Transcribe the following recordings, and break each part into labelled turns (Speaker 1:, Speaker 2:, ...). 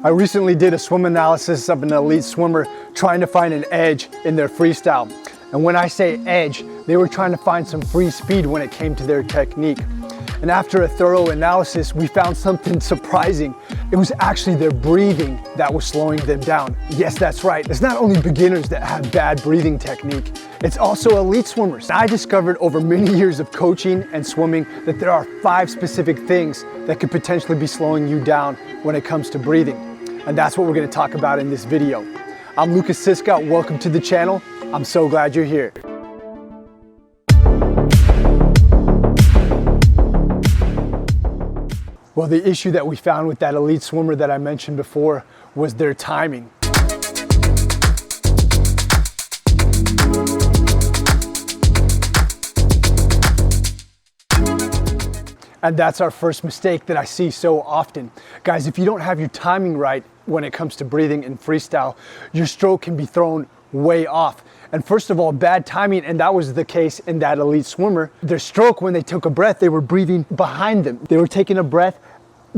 Speaker 1: I recently did a swim analysis of an elite swimmer trying to find an edge in their freestyle. And when I say edge, they were trying to find some free speed when it came to their technique. And after a thorough analysis, we found something surprising. It was actually their breathing that was slowing them down. Yes, that's right. It's not only beginners that have bad breathing technique, it's also elite swimmers. I discovered over many years of coaching and swimming that there are 5 specific things that could potentially be slowing you down when it comes to breathing. And that's what we're gonna talk about in this video. I'm Lukas Siska, welcome to the channel. I'm so glad you're here. Well, the issue that we found with that elite swimmer that I mentioned before was their timing. And that's our first mistake that I see so often. Guys, if you don't have your timing right when it comes to breathing in freestyle, your stroke can be thrown way off. And first of all, bad timing, and that was the case in that elite swimmer. Their stroke, when they took a breath, they were breathing behind them. They were taking a breath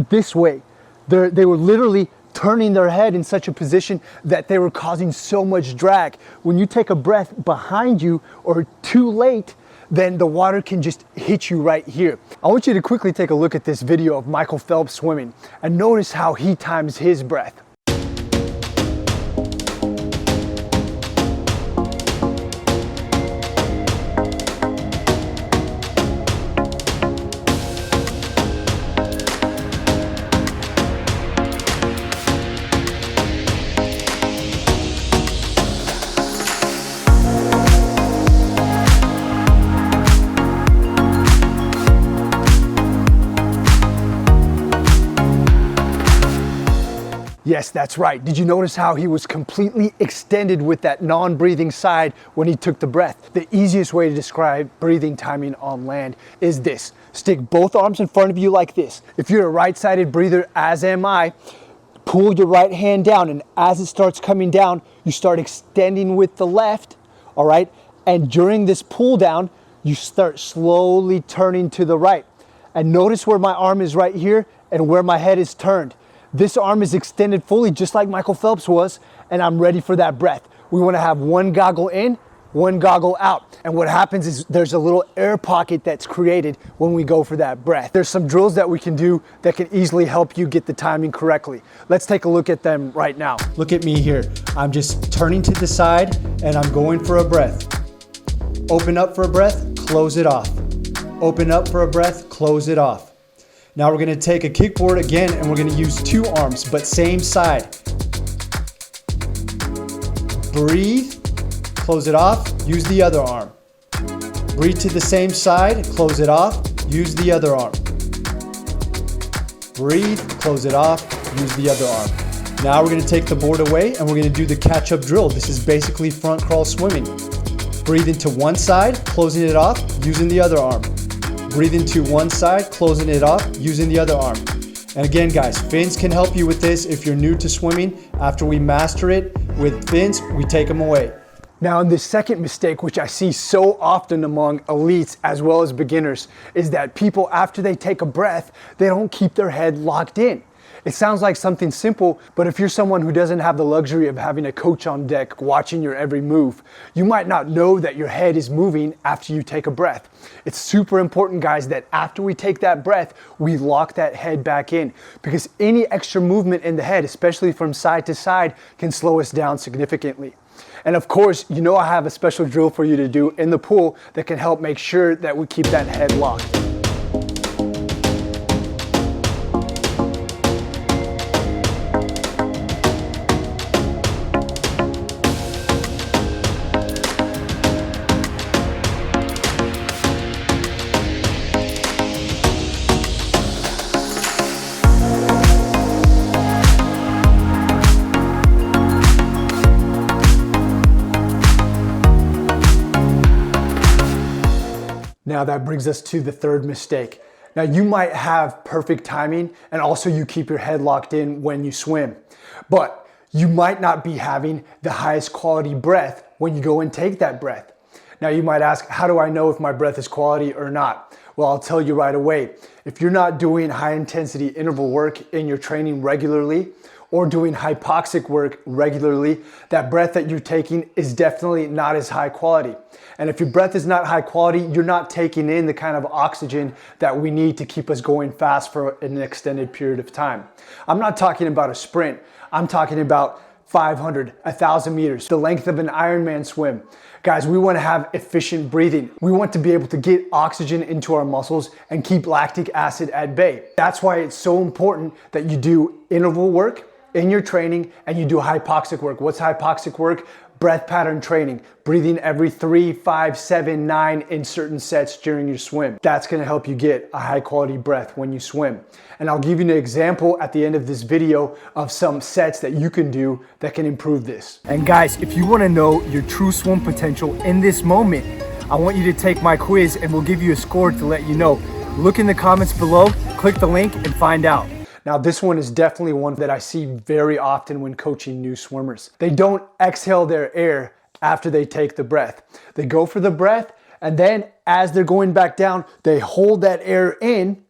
Speaker 1: this way. They were literally turning their head in such a position that they were causing so much drag. When you take a breath behind you or too late, then the water can just hit you right here. I want you to quickly take a look at this video of Michael Phelps swimming and notice how he times his breath. Yes, that's right. Did you notice how he was completely extended with that non-breathing side when he took the breath? The easiest way to describe breathing timing on land is this. Stick both arms in front of you like this. If you're a right-sided breather, as am I, pull your right hand down, and as it starts coming down, you start extending with the left, all right? And during this pull down, you start slowly turning to the right. And notice where my arm is right here and where my head is turned. This arm is extended fully, just like Michael Phelps was, and I'm ready for that breath. We want to have one goggle in, one goggle out. And what happens is there's a little air pocket that's created when we go for that breath. There's some drills that we can do that can easily help you get the timing correctly. Let's take a look at them right now. Look at me here. I'm just turning to the side and I'm going for a breath. Open up for a breath, close it off. Open up for a breath, close it off. Now we're gonna take a kickboard again and we're gonna use 2 arms, but same side. Breathe, close it off, use the other arm. Breathe to the same side, close it off, use the other arm. Breathe, close it off, use the other arm. Now we're gonna take the board away and we're gonna do the catch-up drill. This is basically front crawl swimming. Breathe into one side, closing it off, using the other arm. Breathe into one side, closing it off, using the other arm. And again, guys, fins can help you with this if you're new to swimming. After we master it with fins, we take them away. Now, the second mistake, which I see so often among elites as well as beginners, is that people, after they take a breath, they don't keep their head locked in. It sounds like something simple, but if you're someone who doesn't have the luxury of having a coach on deck watching your every move, you might not know that your head is moving after you take a breath. It's super important, guys, that after we take that breath, we lock that head back in, because any extra movement in the head, especially from side to side, can slow us down significantly. And of course, you know I have a special drill for you to do in the pool that can help make sure that we keep that head locked. Now that brings us to the third mistake. Now you might have perfect timing and also you keep your head locked in when you swim, but you might not be having the highest quality breath when you go and take that breath. Now you might ask, how do I know if my breath is quality or not? Well, I'll tell you right away. If you're not doing high intensity interval work in your training regularly, or doing hypoxic work regularly, that breath that you're taking is definitely not as high quality. And if your breath is not high quality, you're not taking in the kind of oxygen that we need to keep us going fast for an extended period of time. I'm not talking about a sprint. I'm talking about 500, 1,000 meters, the length of an Ironman swim. Guys, we want to have efficient breathing. We want to be able to get oxygen into our muscles and keep lactic acid at bay. That's why it's so important that you do interval work in your training and you do hypoxic work. What's hypoxic work? Breath pattern training, breathing every 3, 5, 7, 9 in certain sets during your swim. That's gonna help you get a high quality breath when you swim. And I'll give you an example at the end of this video of some sets that you can do that can improve this. And guys, if you wanna know your true swim potential in this moment, I want you to take my quiz and we'll give you a score to let you know. Look in the comments below, click the link and find out. Now this one is definitely one that I see very often when coaching new swimmers. They don't exhale their air after they take the breath. They go for the breath and then as they're going back down, they hold that air in,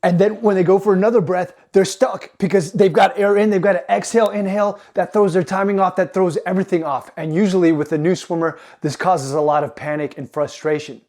Speaker 1: and then when they go for another breath, they're stuck because they've got air in, they've got to exhale, inhale, that throws their timing off, that throws everything off. And usually with a new swimmer, this causes a lot of panic and frustration.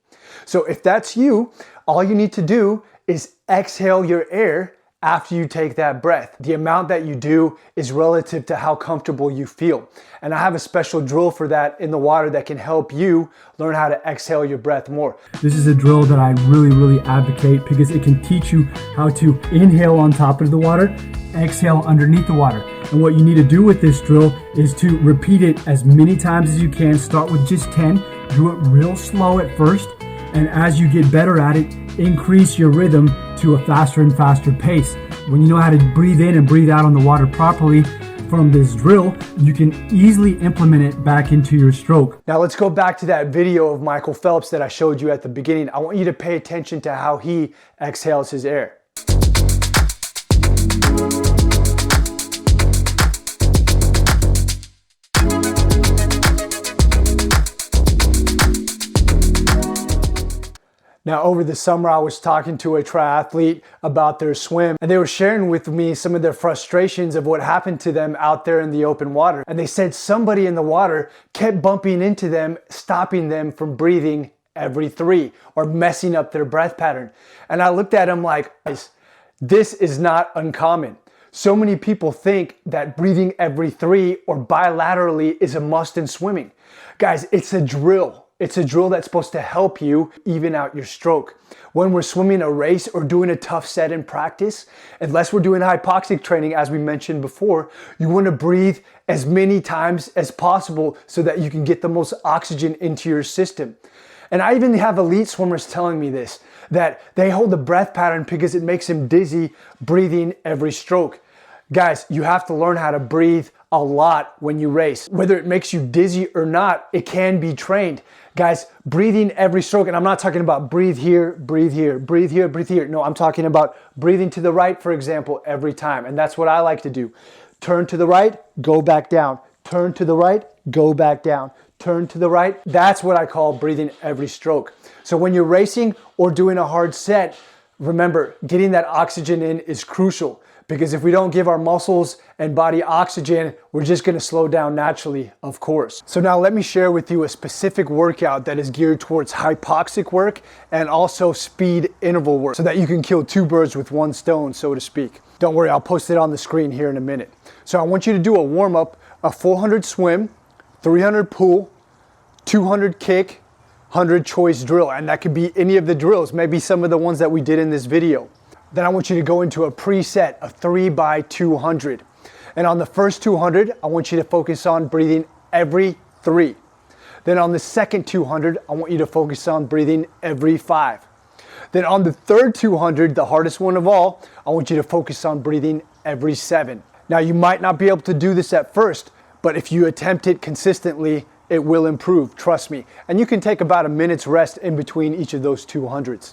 Speaker 1: So if that's you, all you need to do is exhale your air after you take that breath. The amount that you do is relative to how comfortable you feel. And I have a special drill for that in the water that can help you learn how to exhale your breath more.
Speaker 2: This is a drill that I really advocate because it can teach you how to inhale on top of the water, exhale underneath the water. And what you need to do with this drill is to repeat it as many times as you can. Start with just 10, do it real slow at first, and as you get better at it, increase your rhythm to a faster and faster pace. When you know how to breathe in and breathe out on the water properly from this drill, you can easily implement it back into your stroke.
Speaker 1: Now let's go back to that video of Michael Phelps that I showed you at the beginning. I want you to pay attention to how he exhales his air. Now, over the summer, I was talking to a triathlete about their swim, and they were sharing with me some of their frustrations of what happened to them out there in the open water. And they said somebody in the water kept bumping into them, stopping them from breathing every 3 or messing up their breath pattern. And I looked at him like, this is not uncommon. So many people think that breathing every 3 or bilaterally is a must in swimming. Guys, it's a drill. It's a drill that's supposed to help you even out your stroke. When we're swimming a race or doing a tough set in practice, unless we're doing hypoxic training, as we mentioned before, you want to breathe as many times as possible so that you can get the most oxygen into your system. And I even have elite swimmers telling me this, that they hold the breath pattern because it makes them dizzy breathing every stroke. Guys, you have to learn how to breathe a lot when you race. Whether it makes you dizzy or not, it can be trained. Guys, breathing every stroke, and I'm not talking about breathe here, breathe here, breathe here, breathe here. No, I'm talking about breathing to the right, for example, every time. And that's what I like to do. Turn to the right, go back down. Turn to the right, go back down. Turn to the right. That's what I call breathing every stroke. So when you're racing or doing a hard set, remember, getting that oxygen in is crucial. Because if we don't give our muscles and body oxygen, we're just gonna slow down naturally, of course. So now let me share with you a specific workout that is geared towards hypoxic work and also speed interval work so that you can kill 2 birds with 1 stone, so to speak. Don't worry, I'll post it on the screen here in a minute. So I want you to do a warm-up, a 400 swim, 300 pull, 200 kick, 100 choice drill. And that could be any of the drills, maybe some of the ones that we did in this video. Then I want you to go into a preset of 3 by 200. And on the first 200, I want you to focus on breathing every 3. Then on the second 200, I want you to focus on breathing every 5. Then on the third 200, the hardest one of all, I want you to focus on breathing every 7. Now you might not be able to do this at first, but if you attempt it consistently, it will improve, trust me. And you can take about a minute's rest in between each of those 200s.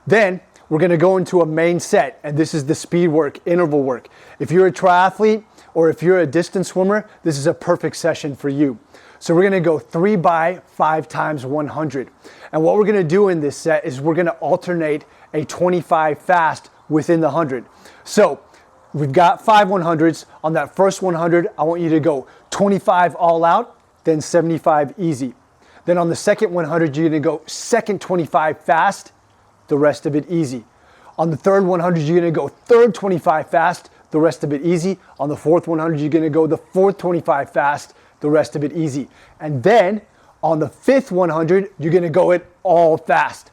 Speaker 1: Then we're gonna go into a main set, and this is the speed work, interval work. If you're a triathlete or if you're a distance swimmer, this is a perfect session for you. So we're gonna go 3 by 5 times 100. And what we're gonna do in this set is we're gonna alternate a 25 fast within the 100. So we've got 5 100s. On that first 100, I want you to go 25 all out, then 75 easy. Then on the second 100, you're gonna go second 25 fast, the rest of it easy. On the third 100, you're gonna go third 25 fast, the rest of it easy. On the fourth 100, you're gonna go the fourth 25 fast, the rest of it easy. And then on the fifth 100, you're gonna go it all fast.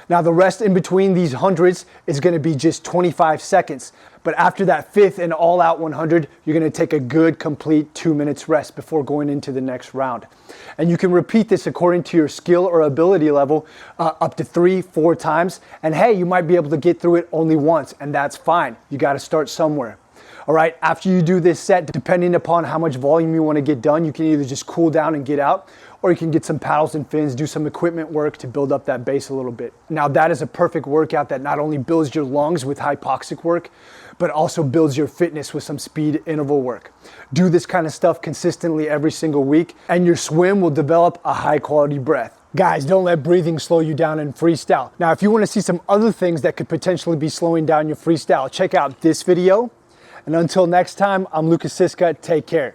Speaker 1: Now the rest in between these hundreds is gonna be just 25 seconds. But after that fifth and all out 100, you're gonna take a good complete 2 minutes rest before going into the next round. And you can repeat this according to your skill or ability level up to 3-4 times. And hey, you might be able to get through it only once, and that's fine. You gotta start somewhere. All right, after you do this set, depending upon how much volume you wanna get done, you can either just cool down and get out, or you can get some paddles and fins, do some equipment work to build up that base a little bit. Now that is a perfect workout that not only builds your lungs with hypoxic work, but also builds your fitness with some speed interval work. Do this kind of stuff consistently every single week, and your swim will develop a high quality breath. Guys, don't let breathing slow you down in freestyle. Now, if you wanna see some other things that could potentially be slowing down your freestyle, check out this video. And until next time, I'm Lukas Siska, take care.